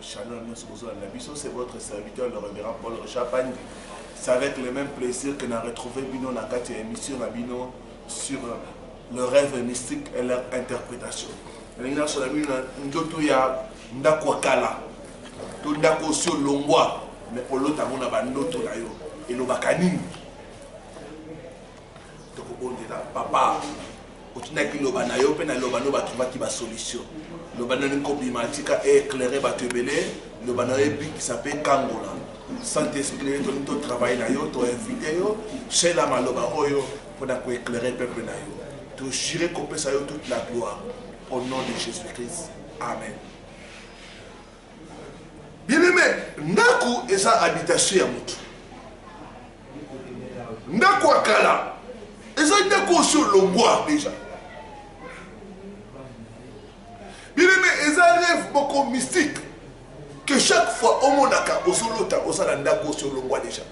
Chanel c'est votre serviteur, le révérend Paul Champagne. C'est avec le même plaisir que nous avons retrouvé Bino dans cette émission sur le rêve mystique et leur interprétation. Nous papa otinaki loba na yo pe na loba no batuvaki ba solution loba na nko bimatika éclairer batebele loba na ebi qui s'appelle Kangola Saint-Esprit to travailler na yo to inviter yo chez la maloba oyo pour ko éclairer peuple na yo to jurer qu'on peut ça yo toute la gloire au nom de Jésus-Christ. Amen. Bien-aimé, ndako eza habitation ya mutu. Ndako akala eza ndako sur le bois déjà. Bien-aimé, eza rêve beaucoup mystique que chaque fois au monde aka osolota osala ndako sur le bois déjà.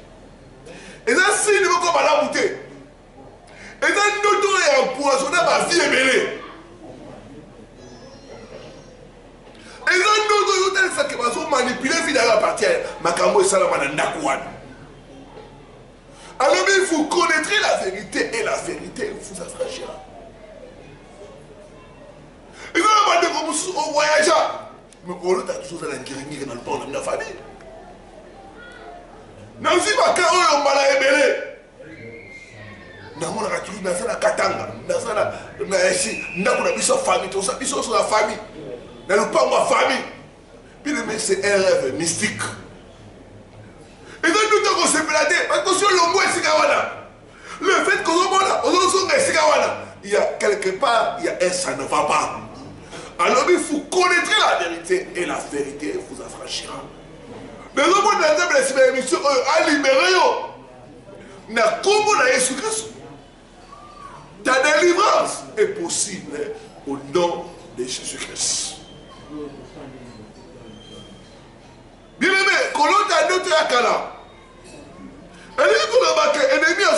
Eza signe beaucoup bala bouté. Eza ndoto ya poisonner ba vie ebele. Eza ndoto yo tel ça que bazo manipuler vie à partir makambo esala na ndako wana. Alors vous connaîtrez la vérité et la vérité vous affranchira. Et quand on va dire que vous voyagez, mais on a toujours dans le pont de la famille. Nous sommes on va ébélé. Nous avons toujours dans la katanga, dans la famille, tout ça, sur la famille. Dans le pont de la famille. Puis c'est un rêve mystique. Et donc nous devons se plater parce que sur le mot le fait que il y a quelque part, il y a un ça ne va pas. Alors il faut connaître la vérité et la vérité vous affranchira. Mais le monde de la émission a libéré na combo na Jésus-Christ. Ta délivrance est possible au nom de Jésus-Christ. Bien aimé, quand on a d'autres akala. Ennemi a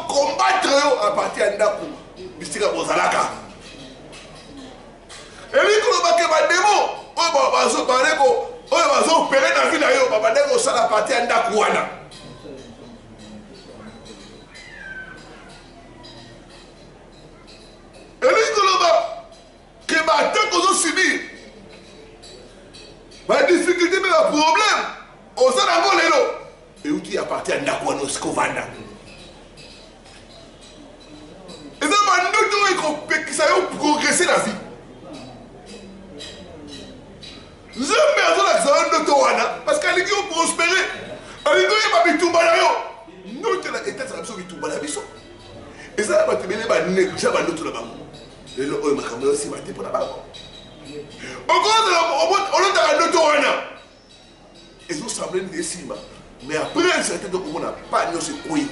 combattre à partir de Ndako. Bistika Bozalaka. Ennemi a démon. On va opérer dans la ville. On va opérer à partir de Ndako. Ennemi a subir. La difficulté, mais le problème, on s'en a volé. Et où qui appartient à Ndakouano Skovanda. Et ça va nous qui ça va progresser la vie. Je me parce qu'elle est prospéré. Elle est nous te la état de et ça va te mener à négliger à l'autre là-bas. Et le haut macamé aussi va te pour là-bas. Ils ont semblé des cimes. Mais après un certain temps, on n'a pas de ce couille.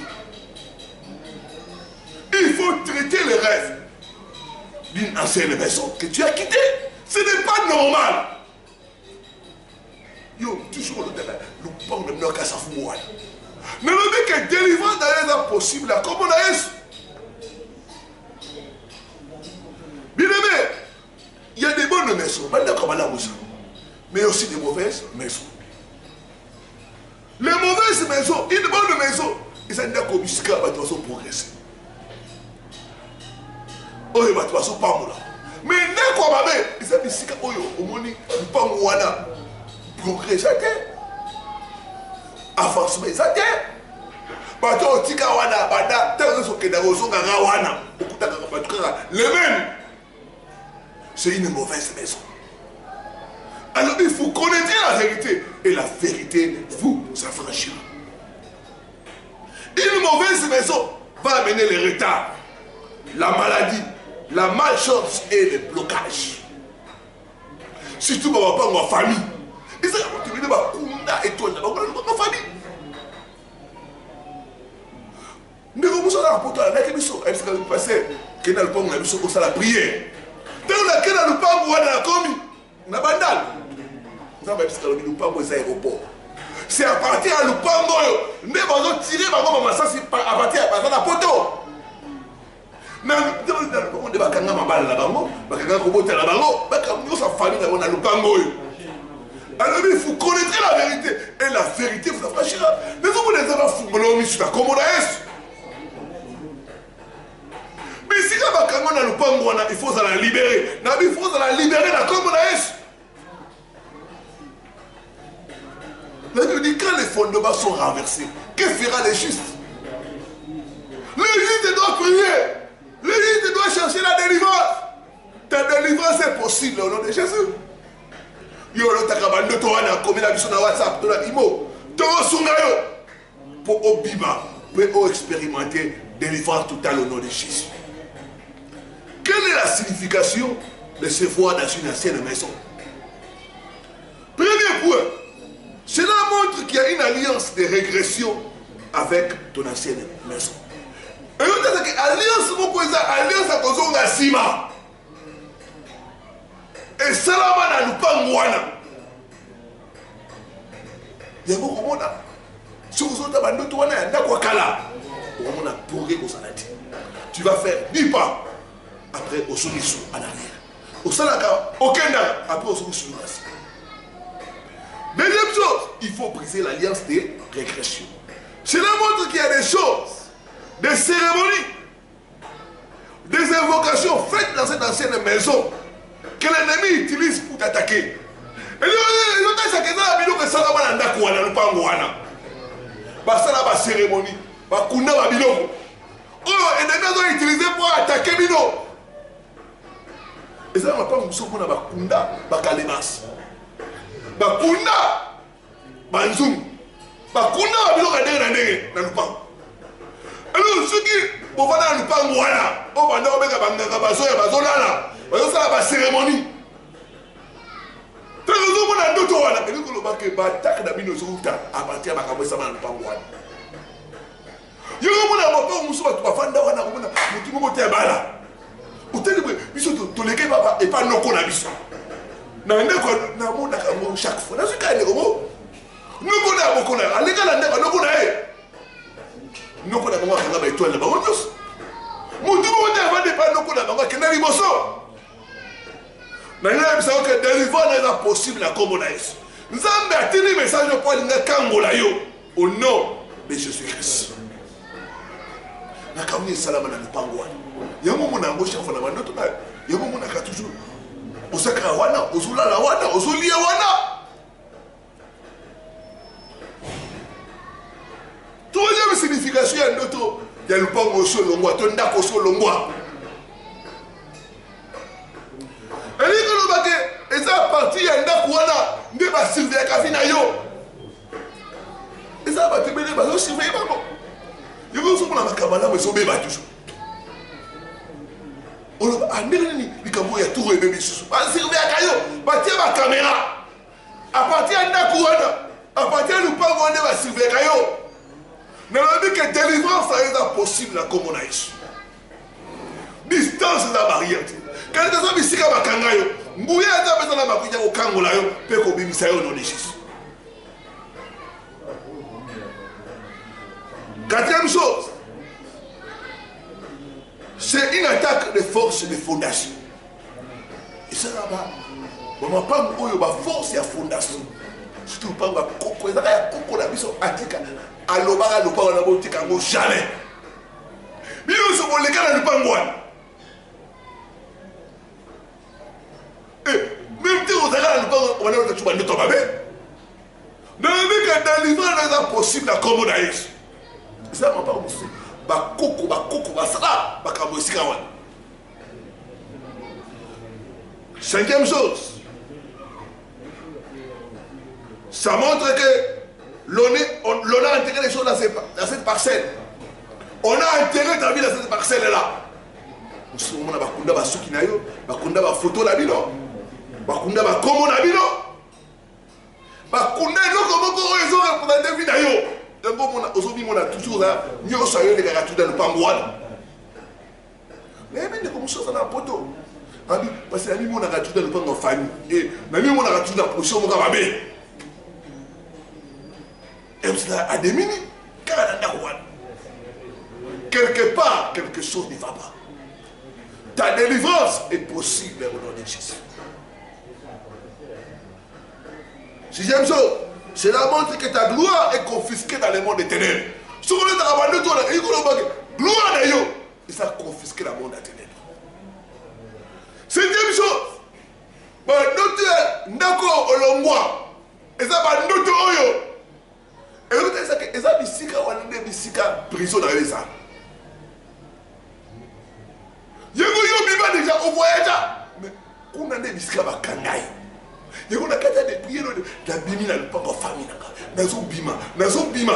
Il faut traiter les rêves d'une ancienne maison que tu as quittée. Ce n'est pas normal. Yo, toujours le pan de notre casse à foumoine. Mais le mec est délivrant d'ailleurs possible, comme on a eu. Bien aimé, il y a des bonnes maisons, mais aussi des mauvaises maisons. Les mauvaises maisons, une bonne maison, ils sont d'accord jusqu'à la progresser. Oh, ils vont pas mourir. Mais d'accord, ils sont jusqu'à au monde, ils pas mourir. Progresser, avancement, ça t'est. Bato tika wana, bada, tant que les mêmes. C'est une mauvaise maison. Alors il faut connaître la vérité et la vérité vous affranchira. Une mauvaise maison va amener le retard, la maladie, la malchance et le blocage. Surtout dans ma famille. Ils ont continué à être dans ma famille. Nous avons rapporté à la commission, elle s'est passée, qu'elle n'a pas la prière. Dès que n'a pas la commis, n'a pas d'âme. C'est à partir de l'Upango, nous allons tirer à partir de la poteau. Nous allons Alors vous connaîtrez la vérité. Et la vérité vous affranchira. Les hommes les hommes font l'homme sur la commune. Mais si il faut la libérer. Il faut la libérer la commune. La Bible dit quand les fondements sont renversés, que fera les justes? Les justes doivent prier. Les justes doivent chercher la délivrance. Ta délivrance est possible au nom de Jésus. Yo lo takabando to wana komela biso na WhatsApp to na imo to sunga yo pour obima pour expérimenter délivrance totale au nom de Jésus. Quelle est la signification de se voir dans une ancienne maison? Premier point, cela montre qu'il y a une alliance de régression avec ton ancienne maison. Et l'autre c'est que alliance mokoza alliance à kozonga sima. Et salama na lupango wana. Yango komona. Si vous êtes dans le wana yanda kwa kala. Komona pourri ko salati. Tu vas faire 10 pas. Après au sonisu en arrière. Au salaka okenda après au sonisu. Deuxième chose, il faut briser l'alliance des régressions. Cela montre qu'il y a des choses, des cérémonies, des invocations faites dans cette ancienne maison que l'ennemi utilise pour t'attaquer. Et les autres, c'est que ça, que ça va dans le wana, le pangouana. Ça là, cérémonie, bakunda babiloko. Oh, l'ennemi a utilisé pour attaquer bino. Et ça, on va pas nous bakunda, bakalemas. Bakunda, banzum, bakunda babiloko ndenge na ndenge na lupango. Alors ceux qui vont dans le lupango wana, oh banda obeka banganga bazoya bazolala. Ça va la cérémonie. Très heureusement, on a d'autres wana. Et nous, on va que batak na bino zuta à partir de la caméra sama na pangwana. Yo mona mapa muso ba tufanda wana komona mutu mo te bala. Uteli biso to leke baba et pas noko na biso. Na ndeko na mona ka mo chaque fois. Na zuka ndeko mo. Noko na boko na aleka na ndeko noko na e. Noko na mo ka ba étoile ba wondos. Mutu mo te ba de pas noko na ba kena liboso. Maintenant, il faut que délivrance n'est possible à Comonaïs. Nous avons tenu le message pour aller au nom de Jésus-Christ. La Kamuni Salama n'a pas ngoan. Il y a un moment où on a chef de la manœuvre. Il y a un moment où on a toujours. On s'est créé wana, on s'est la wana, on s'est lié wana. Troisième signification, il y a un autre. Il y a le pan au sol, l'ongwa, ton dak au sol, l'ongwa. Et ça parti à Ndakouana, ne va surveiller à Kafinayo. Et ça va te mener à surveiller. Il faut que la Kabala me sauve toujours. On va amener les Kamboya tout remettre sous. Va surveiller à Kayo, va tirer ma caméra. À partir de Ndakouana, à partir de Pangouane, va surveiller à Kayo. Nous avons dit que délivrance est possible à Comonaïs. Distance de la barrière. Quand les gens ici comme Kangayo, Mbouya a besoin de la maquille au Kangolayo, peut qu'on bimisa au nom de Jésus. Quatrième chose, c'est une attaque de force de fondation. Et ça là-bas, on ne va pas force et fondation. Surtout pas Koko, il y a Koko la mission Atika, Alobara, le pas en abotique en jamais. Mais nous sommes les gars dans le pangouane. Même si vous avez on va dire que tu vas nous tomber. Dans le but que délivrance n'est possible à Comonaïs. Ça ne m'a pas dit. Bakoko, basala, bakamosi kawan. Cinquième chose. Ça montre que l'on a intégré les choses dans cette parcelle. On a intégré ta vie dans cette parcelle-là. On a bakunda basuki na yo, bakunda ba photo la bino. Bakunda ba komo na bino. Bakunda no komo ko ils ont représenté vie na yo. Donc aujourd'hui on a toujours là, mieux ça yo les gars tout dans le pangouane. Mais même comme ça dans la poto. Parce que la on a tout dans le pangouane famille et même on a tout dans la position mon gars. Et cela a des minutes, quelque part, quelque chose ne va pas. Ta délivrance est possible au nom de Jésus. Sixième chose, cela montre que ta gloire est confisquée dans le monde des ténèbres. Ce qu'on est dans la bande de toi, gloire de Dieu, et ça a confisqué le monde des ténèbres. Septième chose, ndako olongwa, et ça va noter oyo. Et vous savez que ça bisika ou ande bisika prison dans les ça. Yego yo biba déjà au voyage, mais qu'on ande bisika bakangai. Yego na kata de prier la bimi na lupango famille na nazo bima.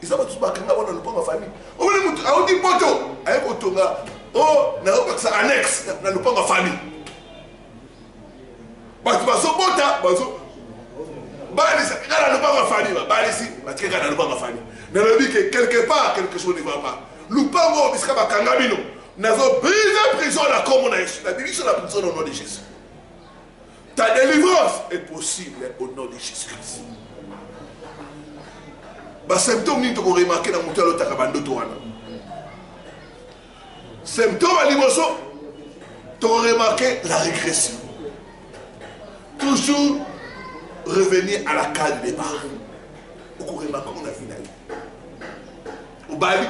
Ils ont tout bakanga wana lupango famille. O le mutu a odi poto, aye kotonga. Oh, na o ça annexe na lupango famille. Bato bazobota bazo balisi kana lupango famille balisi batika kana lupango famille. Na lobi que quelque part quelque chose ne va pas. Lupango bisika bakanga bino. Nazo briser prison la comme on a Jésus. La Bible sur la prison au nom de Jésus. Ta délivrance est possible au nom de Jésus-Christ. Les symptômes que vous remarquez dans mon tel symptômes à l'imotion, tu as remarqué la régression. Toujours revenir à la case de départ. Vous remarquez qu'on a fini. Au Bali,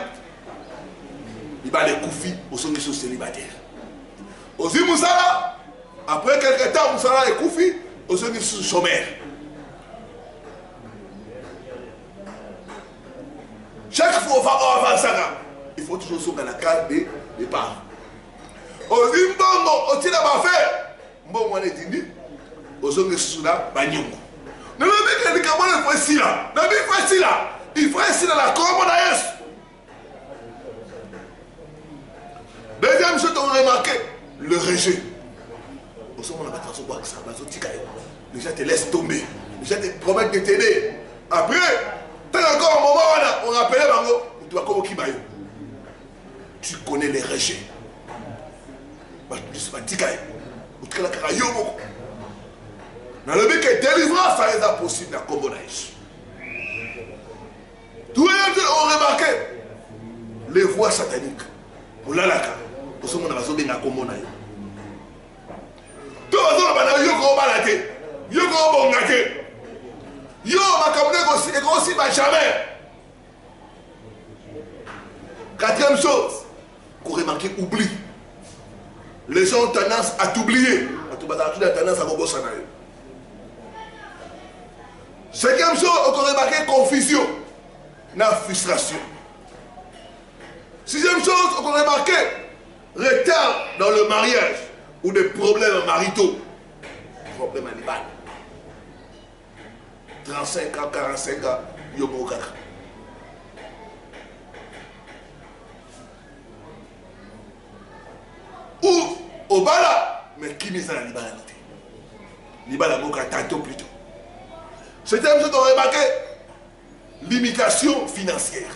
il va les couffis aux sont célibataires. Aux Moussala, après quelques temps, Moussala est couffis aux sont chômeurs. Chaque fois qu'on va avancer, il faut toujours sauver la case de départ. Aux Zimbabwe, au Tina Bafé, bon, on est dit, aux hommes de Soula, Banyongo. Ne me dites que les Camerounais font ici là. Ne me dites ici là. Il faut ici dans la Commonwealth. Deuxième chose, on a remarqué le rejet. Au moment où on a pas de ça, les gens te laissent tomber. Les gens te promettent de t'aider. Après, tant encore un moment, on appelle Bango, tu vas comme Kibayo. Tu connais les rejets. Tu vas dire que dans le but que délivrance, ça est impossible à Combonaïs. Tous les gens ont remarqué les voix sataniques. Pour l'alaka, pour ce qu'on a besoin de Combonaïs. Tout le monde a dit que Yo go bongate. Yo ma aussi va jamais. Quatrième chose, qu'on remarque, oublie. Les gens ont tendance à t'oublier. Tout a tendance à gombosa. Cinquième chose, on remarque confusion, la frustration. Sixième chose, on remarque retard dans le mariage ou des problèmes maritaux. Problème animal. 35 ans, 45 ans, yomo kaka. Ou au bala, mais qui met ça dans l'ibala noté? L'ibala moka tantôt plutôt. Septième chose, on remarque limitation financière.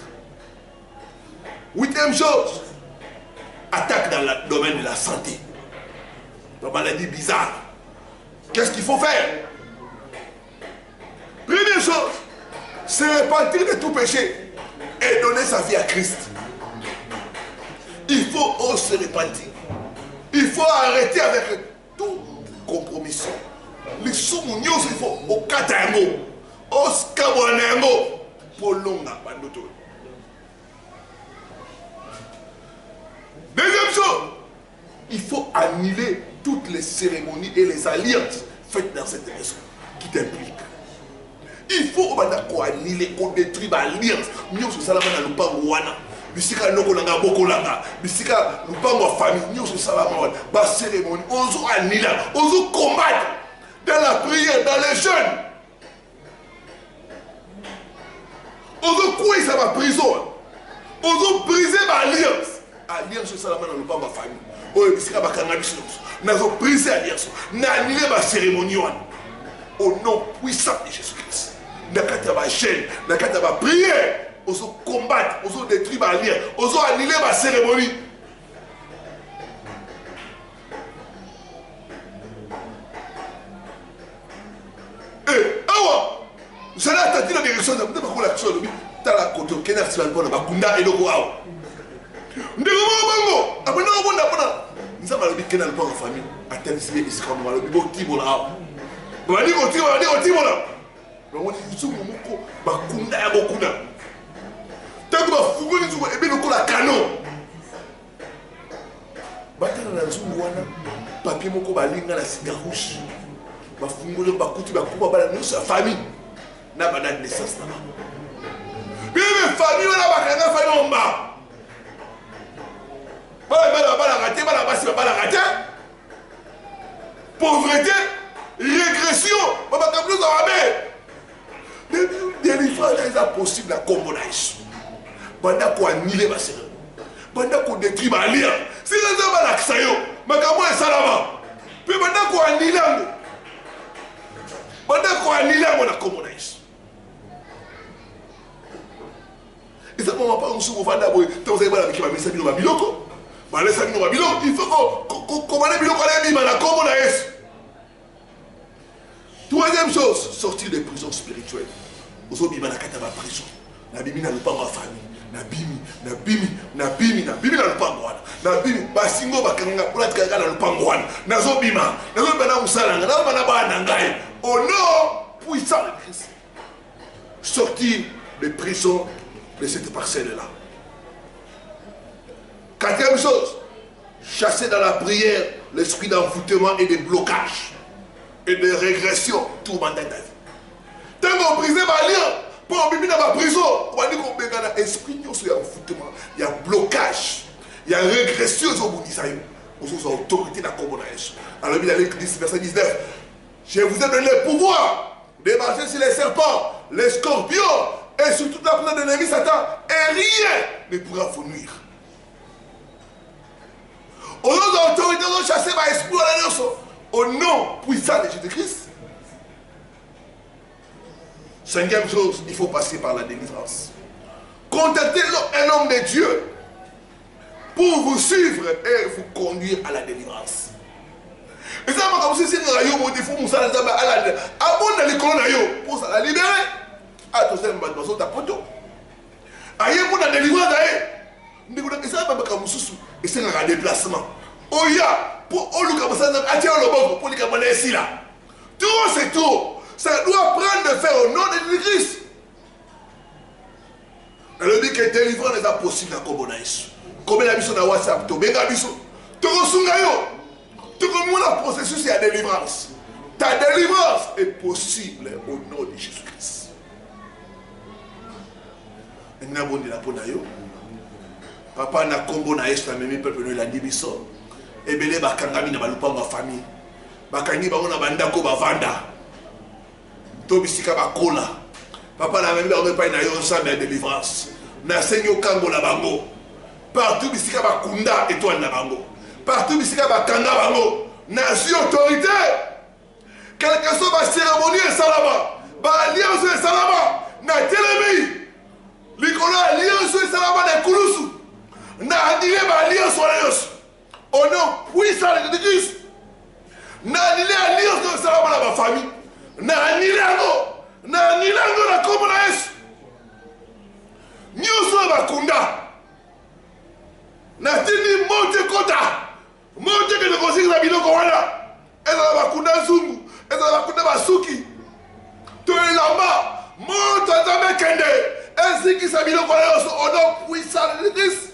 Huitième chose, attaque dans le domaine de la santé. Dans maladie bizarre. Qu'est-ce qu'il faut faire? Première chose, se repentir de tout péché et donner sa vie à Christ. Il faut se repentir. Il faut arrêter avec toute compromission. Les soumonios, il faut au katango, au skawanango, pour l'onga, bandoto. Deuxième chose, il faut annuler toutes les cérémonies et les alliances faites dans cette maison qui t'impliquent. Il faut annuler, qu'on détruit l'alliance. Nous sommes dans le Pangouana. Bisika nokolanga bokolanga. Bisika lupango famille. Nous sommes dans la cérémonie. On se annule, on se combattre dans la prière, dans les jeûnes. On se couille dans la prison. On se briser l'alliance. Alliance c'est ça dans le lupango famille. Oh, bisika bakanga biso. Nous avons brisé l'alliance. Nous avons annulé la cérémonie. Au nom puissant de Jésus-Christ. Nous avons prié, nous avons combattre, nous avons détruire ma lien, nous avons annulé ma cérémonie. Et, awa, vous allez attendre la direction de l'action de la côte, qui est la situation de Bakunda et de Goao. Nous avons après nous avons dit que nous avons famille, attendez, c'est comme le Bibo Tibola. bandi kotima namoni nzungu moko bakunda ya bokuna ntango bafungoli nzungu ebe lokola kano batala na nzungu wana papier moko balinga na sika rouge bafungoli bakuti bakuba bana nyonso ya famille na badate naissance na bango bebe famille wana bakanga famille omba balaka te bana basi babalaka te pauvreté régression babaka plus ababe délivrance eza possible na kombo na yesu banda koanile basera banda kodétruire balia sika eza balakisa yo makambo esalama mpe banda koanile yango na kombo na yesu eza mama pa mosuku ovanda boye ntango ozali bana miki bamisa bino babiloko balesa bino babiloko il faut komane biloko alebima na kombo na yesu. Troisième chose, sortir des prisons spirituelles. Vous avez la carte de prison. Nabimi na lupango famille. Nabimi na lupango wana. Nabimi basingo bakanga pula tkanga na lupango wana. Nazobima na musalanga, na bana ngai. Au nom puissant de Christ. Sortir des prisons de cette parcelle-là. Quatrième chose, chasser dans la prière l'esprit d'envoûtement et de blocage. Et de régression tout le mandat de ta vie. Tant qu'on brise ma lien, pour vivre dans ma prison, on va dire qu'on a un esprit, il y a un foutement, il y a un blocage, il y a une régression au bout d'Israël. Aux autorités de la communauté. Alors, il a écrit verset 19. Je vous ai donné le pouvoir de marcher sur les serpents, les scorpions et sur toute la planète de l'ennemi Satan, et rien ne pourra vous nuire. Aux autorités, on a chassé ma esprit à la nation. Au nom puissant de Jésus-Christ. Cinquième chose, il faut passer par la délivrance. Contactez un homme de Dieu pour vous suivre et vous conduire à la délivrance. Et ça, comme si c'est un rayon, il faut que vous soyez pour ça la libérer. Attention, vous avez un poteau. Aïe, pour la délivrance, et ça, c'est un déplacement. Oh, ya! Pour tout c'est tout. Ça doit prendre de faire au nom de Jésus-Christ. Elle dit que délivrance n'est pas possible à Kobonaïs. Comme la mission de WhatsApp, tu as mission. Tu as la processus de délivrance. Ta délivrance est possible au nom de Jésus-Christ. Papa na Kobonaïs, la même peuple de la division. Ebele bakangami na balupango ya famille bakangi bango na bandako bavanda to bisika bakola papa na memi bango epai na yo nsambe ya délivrance nasengi okangola bango partout bisika bakunda étoile na bango partout bisika bakanga bango nazwi autorité quelque soit bacérémonie esalama baalliance esalama na telemi likolo alliance esalama na ekulusu na andile baalliance wana nyonso. Au nom puissant de Christ, na annulé alliance de salam à ma famille, na annulé la communauté. Nous sommes à Kunda, na tini monte kota, monte que nous conseillons la biloko wana, et dans la Kunda Zungu, et dans la Kunda Basuki, tout le lamba, monte à Zame Kende, ainsi que sa biloko wana au nom puissant de Christ.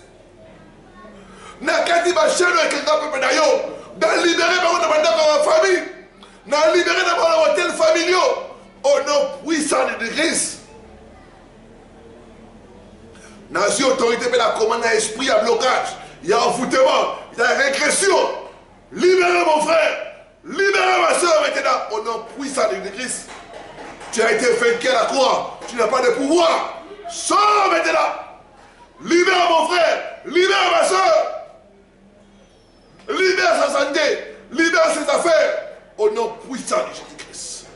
Nakati bachelo ekenda pepe na yo dans libérer bango na bandako ya famille na libérer na bango hôtel familiaux au nom puissant de Christ. Na si autorité pe la commande à esprit à blocage, il y a envoûtement, il y a régression. Libérez mon frère, libérez ma soeur maintenant au nom puissant de Christ. Tu as été vaincu à la croix, tu n'as pas de pouvoir. Sors maintenant. Libère mon frère, libère ma soeur. Libère sa santé, libère ses affaires au nom puissant de Jésus-Christ.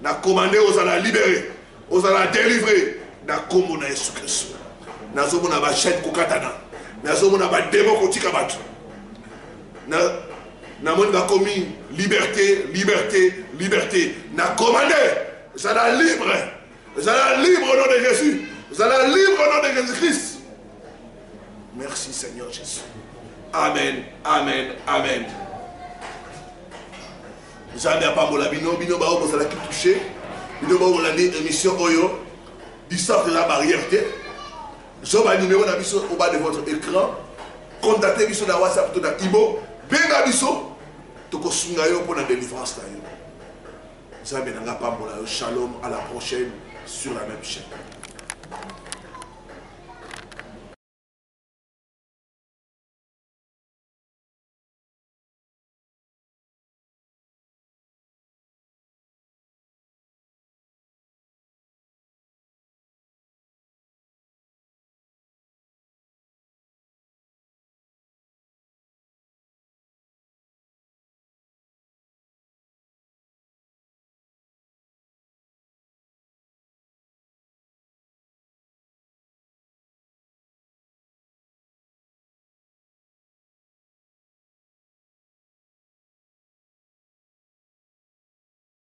Na commandé aux allons libérer, aux allons délivrer. Na combo na Jésus-Christ. Na zomo na ba chaîne kokatana. Na zomo na ba démon kotika batu. Na mon ba commis liberté, liberté, liberté. Na commandé, vous allez libre. Vous allez libre au nom de Jésus. Vous allez libre au nom de Jésus-Christ. Merci Seigneur Jésus. Amen, amen, amen. Nzambe apambola bino bino bao bozala ki touché bino bao bolandi émission oyo l'histoire de la barrière te zo ba numéro na biso au bas de votre écran contactez biso na WhatsApp to na Ibo benga biso tokosunga yo pour la délivrance na yo. Nzambe nanga pambola yo. Shalom, à la prochaine sur la même chaîne.